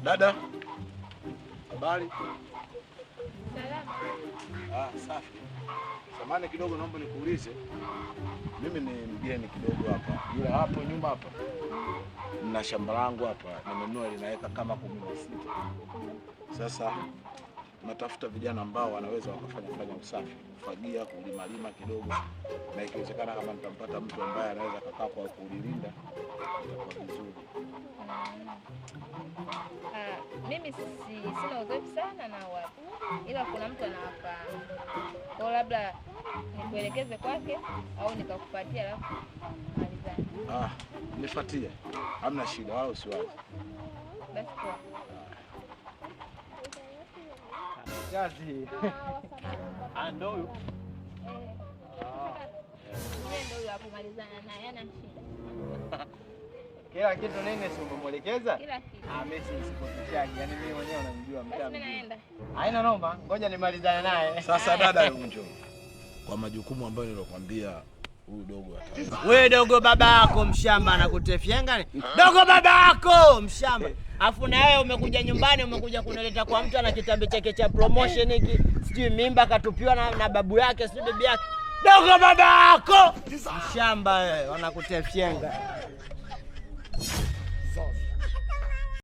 Dada, habari? Salama. Safi. Samahani kidogo, naomba nikuulize. Mimi ni mgeni kidogo hapa. Yule hapo nyuma hapa. Nina shamba langu hapa, nimenunua linaweka kama 16. Sasa natafuta vijana ambao wanaweza wakafanya usafi, kufagia, kulima kidogo. Na ikiwezekana kama nitampata mtu ambaye anaweza kukaa kwa kulilinda, itakuwa vizuri. Mimi sina uzoefu sana na watu, ila kuna mtu anawafahamu. Kwa labda nikuelekeze kwake au nikakupatia alafu malizane. Nifuatie. Hamna shida, wala usiwazi. Basi kwa. Kazi. Ando huyu. Yeye ndio yule akumalizana naye, hana shida. Kila kitu nini si umemwelekeza? Kila kitu. Mimi sikufichaki, yani mimi mwenyewe unamjua mtaa. Basi mimi naenda. Haina noma, ngoja nimalizane naye. Sasa dada, hebu njoo. Kwa majukumu ambayo nilokuambia huyu dogo ataweza. Wewe dogo baba yako mshamba anakutefyenga. Dogo baba yako mshamba. Afu na wewe umekuja nyumbani umekuja kunileta kwa mtu ana kitambi chake cha promotion hiki. Sijui mimba katupiwa na babu yake, sijui bibi yake. Dogo baba yako mshamba wewe, wanakutefyenga.